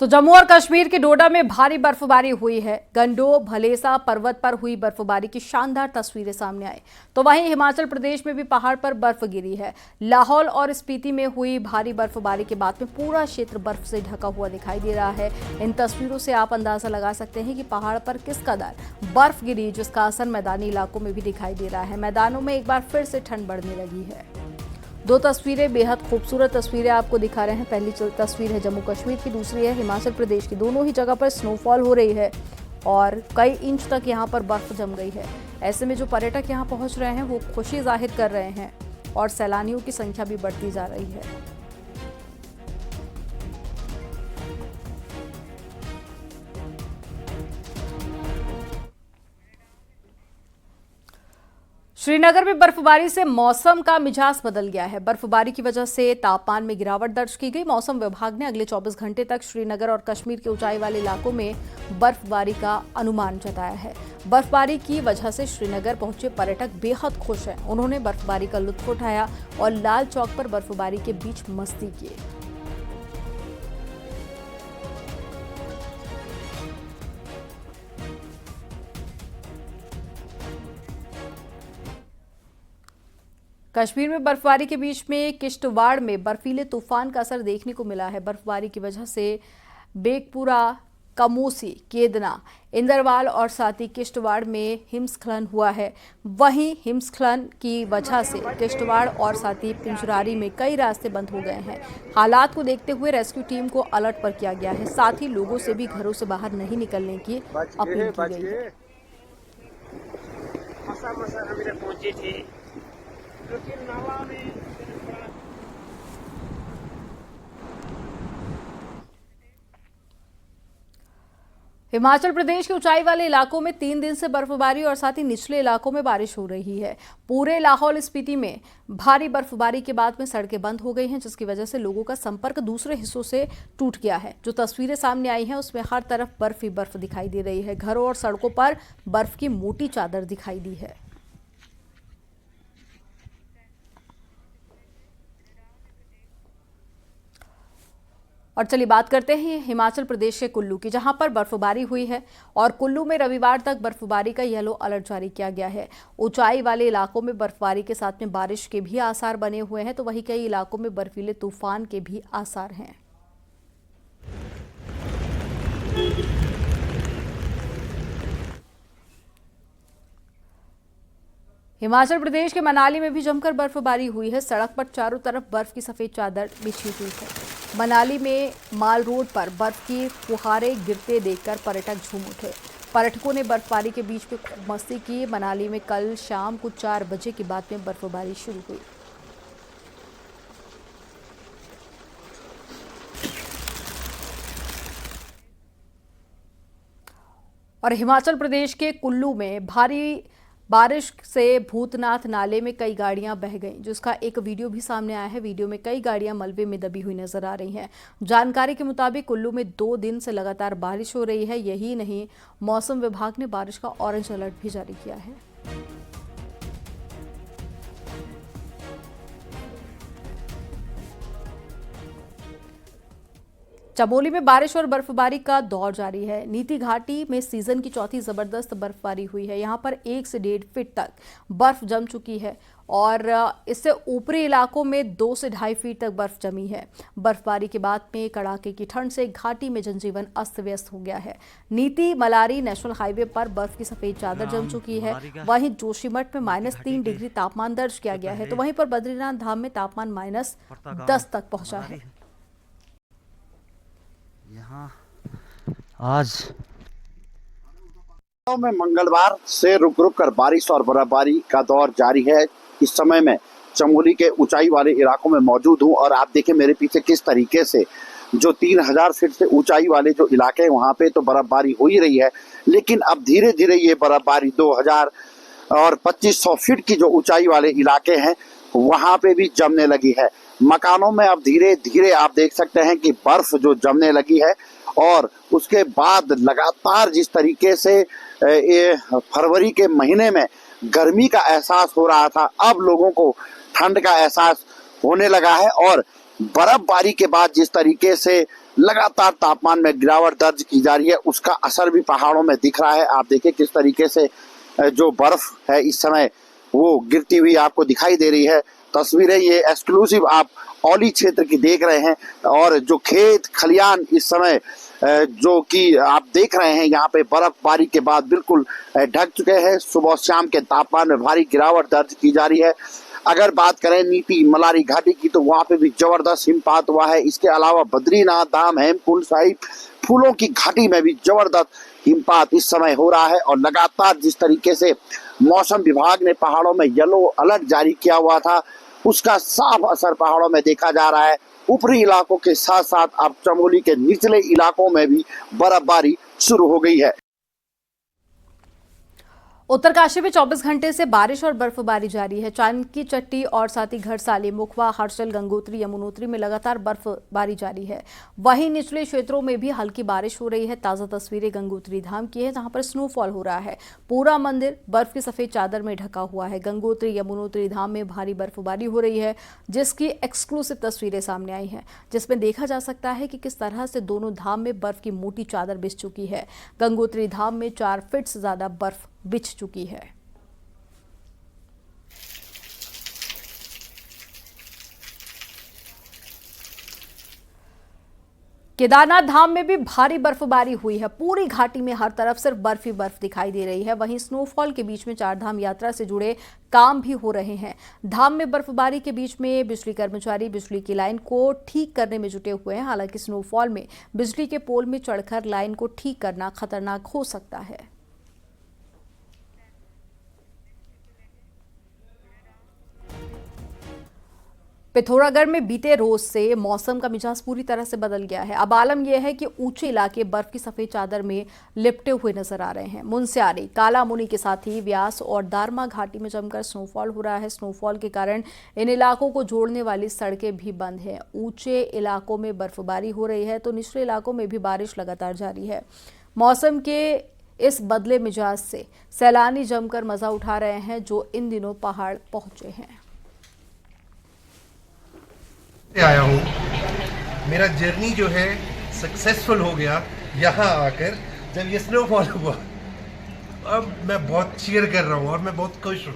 तो जम्मू और कश्मीर के डोडा में भारी बर्फबारी हुई है। गंडो भलेसा पर्वत पर हुई बर्फबारी की शानदार तस्वीरें सामने आई। तो वहीं हिमाचल प्रदेश में भी पहाड़ पर बर्फ गिरी है। लाहौल और स्पीति में हुई भारी बर्फबारी के बाद में पूरा क्षेत्र बर्फ से ढका हुआ दिखाई दे रहा है। इन तस्वीरों से आप अंदाजा लगा सकते हैं कि पहाड़ पर किस कदर बर्फ गिरी, जिसका असर मैदानी इलाकों में भी दिखाई दे रहा है। मैदानों में एक बार फिर से ठंड बढ़ने लगी है। दो तस्वीरें बेहद खूबसूरत तस्वीरें आपको दिखा रहे हैं। पहली तस्वीर है जम्मू कश्मीर की, दूसरी है हिमाचल प्रदेश की। दोनों ही जगह पर स्नोफॉल हो रही है और कई इंच तक यहाँ पर बर्फ जम गई है। ऐसे में जो पर्यटक यहाँ पहुँच रहे हैं वो खुशी जाहिर कर रहे हैं और सैलानियों की संख्या भी बढ़ती जा रही है। श्रीनगर में बर्फबारी से मौसम का मिजाज बदल गया है। बर्फबारी की वजह से तापमान में गिरावट दर्ज की गई। मौसम विभाग ने अगले 24 घंटे तक श्रीनगर और कश्मीर के ऊंचाई वाले इलाकों में बर्फबारी का अनुमान जताया है। बर्फबारी की वजह से श्रीनगर पहुंचे पर्यटक बेहद खुश हैं। उन्होंने बर्फबारी का लुत्फ उठाया और लाल चौक पर बर्फबारी के बीच मस्ती की। कश्मीर में बर्फबारी के बीच में किश्तवाड़ में बर्फीले तूफान का असर देखने को मिला है। बर्फबारी की वजह से बेगपुरा, कमोसी, केदना, इंदरवाल और साथ ही किश्तवाड़ में हिमस्खलन हुआ है। वहीं हिमस्खलन की वजह से किश्तवाड़ और साथ ही पिंजरारी में कई रास्ते बंद हो गए हैं। हालात को देखते हुए रेस्क्यू टीम को अलर्ट पर किया गया है। साथ ही लोगों से भी घरों से बाहर नहीं निकलने की अपील की गई है। हिमाचल प्रदेश के ऊंचाई वाले इलाकों में 3 दिन से बर्फबारी और साथ ही निचले इलाकों में बारिश हो रही है। पूरे लाहौल स्पीति में भारी बर्फबारी के बाद में सड़कें बंद हो गई हैं, जिसकी वजह से लोगों का संपर्क दूसरे हिस्सों से टूट गया है। जो तस्वीरें सामने आई हैं उसमें हर तरफ बर्फ ही बर्फ दिखाई दे रही है। घरों और सड़कों पर बर्फ की मोटी चादर दिखाई दी है। और चलिए बात करते हैं हिमाचल प्रदेश के कुल्लू की, जहां पर बर्फबारी हुई है और कुल्लू में रविवार तक बर्फबारी का येलो अलर्ट जारी किया गया है। ऊंचाई वाले इलाकों में बर्फबारी के साथ में बारिश के भी आसार बने हुए हैं, तो वहीं कई इलाकों में बर्फीले तूफान के भी आसार हैं। हिमाचल प्रदेश के मनाली में भी जमकर बर्फबारी हुई है। सड़क पर चारों तरफ बर्फ की सफेद चादर बिछी हुई है। मनाली में माल रोड पर बर्फ की फुहारें गिरते देखकर पर्यटक झूम उठे। पर्यटकों ने बर्फबारी के बीच में खूब मस्ती की। मनाली में कल शाम को 4 बजे के बाद में बर्फबारी शुरू हुई। और हिमाचल प्रदेश के कुल्लू में भारी बारिश से भूतनाथ नाले में कई गाड़ियां बह गईं, जिसका एक वीडियो भी सामने आया है। वीडियो में कई गाड़ियां मलबे में दबी हुई नजर आ रही हैं। जानकारी के मुताबिक कुल्लू में 2 दिन से लगातार बारिश हो रही है। यही नहीं, मौसम विभाग ने बारिश का ऑरेंज अलर्ट भी जारी किया है। चमोली में बारिश और बर्फबारी का दौर जारी है। नीति घाटी में सीजन की चौथी जबरदस्त बर्फबारी हुई है। यहां पर 1 से 1.5 फीट तक बर्फ जम चुकी है और इससे ऊपरी इलाकों में 2 से 2.5 फीट तक बर्फ जमी है। बर्फबारी के बाद में कड़ाके की ठंड से घाटी में जनजीवन अस्त व्यस्त हो गया है। नीति मलारी नेशनल हाईवे पर बर्फ की सफेद चादर जम चुकी है। वहीं जोशीमठ में -3 डिग्री तापमान दर्ज किया गया है, तो वहीं पर बद्रीनाथ धाम में तापमान -10 तक पहुंचा है। यहाँ आज में मंगलवार से रुक रुक कर बारिश और बर्फबारी का दौर जारी है। इस समय मैं चमोली के ऊंचाई वाले इलाकों में मौजूद हूं और आप देखें मेरे पीछे किस तरीके से जो 3000 फीट से ऊंचाई वाले जो इलाके हैं वहां पे तो बर्फबारी हो ही रही है, लेकिन अब धीरे धीरे ये बर्फबारी 2000 और 2500 फीट की जो ऊंचाई वाले इलाके हैं वहां पे भी जमने लगी है। मकानों में अब धीरे धीरे आप देख सकते हैं कि बर्फ जो जमने लगी है और उसके बाद लगातार जिस तरीके से ये फरवरी के महीने में गर्मी का एहसास हो रहा था, अब लोगों को ठंड का एहसास होने लगा है और बर्फबारी के बाद जिस तरीके से लगातार तापमान में गिरावट दर्ज की जा रही है, उसका असर भी पहाड़ों में दिख रहा है। आप देखिए किस तरीके से जो बर्फ है इस समय वो गिरती हुई आपको दिखाई दे रही है। तस्वीरें ये एक्सक्लूसिव आप औली क्षेत्र की देख रहे हैं और जो खेत खलियान इस समय जो कि आप देख रहे हैं यहाँ पे बर्फबारी के बाद बिल्कुल ढक चुके हैं। सुबह शाम के तापमान में भारी गिरावट दर्ज की जा रही है। अगर बात करें नीति मलारी घाटी की तो वहां पे भी जबरदस्त हिमपात हुआ है। इसके अलावा बद्रीनाथ धाम, हेमकुंड साहिब, फूलों की घाटी में भी जबरदस्त हिमपात इस समय हो रहा है और लगातार जिस तरीके से मौसम विभाग ने पहाड़ों में येलो अलर्ट जारी किया हुआ था, उसका साफ असर पहाड़ों में देखा जा रहा है। ऊपरी इलाकों के साथ साथ अब चमोली के निचले इलाकों में भी बर्फबारी शुरू हो गई है। उत्तरकाशी में 24 घंटे से बारिश और बर्फबारी जारी है। चांदकी चट्टी और साथ ही घरसाली, मुखवा, हर्षल, गंगोत्री, यमुनोत्री में लगातार बर्फबारी जारी है। वहीं निचले क्षेत्रों में भी हल्की बारिश हो रही है। ताजा तस्वीरें गंगोत्री धाम की है, जहां पर स्नोफॉल हो रहा है। पूरा मंदिर बर्फ की सफेद चादर में ढका हुआ है। गंगोत्री, यमुनोत्री धाम में भारी बर्फबारी हो रही है, जिसकी एक्सक्लूसिव तस्वीरें सामने आई हैं, जिसमें देखा जा सकता है कि किस तरह से दोनों धाम में बर्फ की मोटी चादर बिछ चुकी है। गंगोत्री धाम में 4 फीट से ज्यादा बर्फ बिछ चुकी है। केदारनाथ धाम में भी भारी बर्फबारी हुई है। पूरी घाटी में हर तरफ सिर्फ बर्फ ही बर्फ दिखाई दे रही है। वहीं स्नोफॉल के बीच में 4 धाम यात्रा से जुड़े काम भी हो रहे हैं। धाम में बर्फबारी के बीच में बिजली कर्मचारी बिजली की लाइन को ठीक करने में जुटे हुए हैं। हालांकि स्नोफॉल में बिजली के पोल में चढ़कर लाइन को ठीक करना खतरनाक हो सकता है। पिथौरागढ़ में बीते रोज से मौसम का मिजाज पूरी तरह से बदल गया है। अब आलम यह है कि ऊंचे इलाके बर्फ की सफेद चादर में लिपटे हुए नजर आ रहे हैं। मुनस्यारी, काला मुनी के साथ ही व्यास और दारमा घाटी में जमकर स्नोफॉल हो रहा है। स्नोफॉल के कारण इन इलाकों को जोड़ने वाली सड़कें भी बंद हैं। ऊंचे इलाकों में बर्फबारी हो रही है तो निचले इलाकों में भी बारिश लगातार जारी है। मौसम के इस बदले मिजाज से सैलानी जमकर मजा उठा रहे हैं जो इन दिनों पहाड़ पहुंचे हैं। आया हूँ, मेरा जर्नी जो है सक्सेसफुल हो गया यहाँ आकर। जब ये स्नोफॉल हुआ अब मैं बहुत चीयर कर रहा हूँ और मैं बहुत खुश हूँ।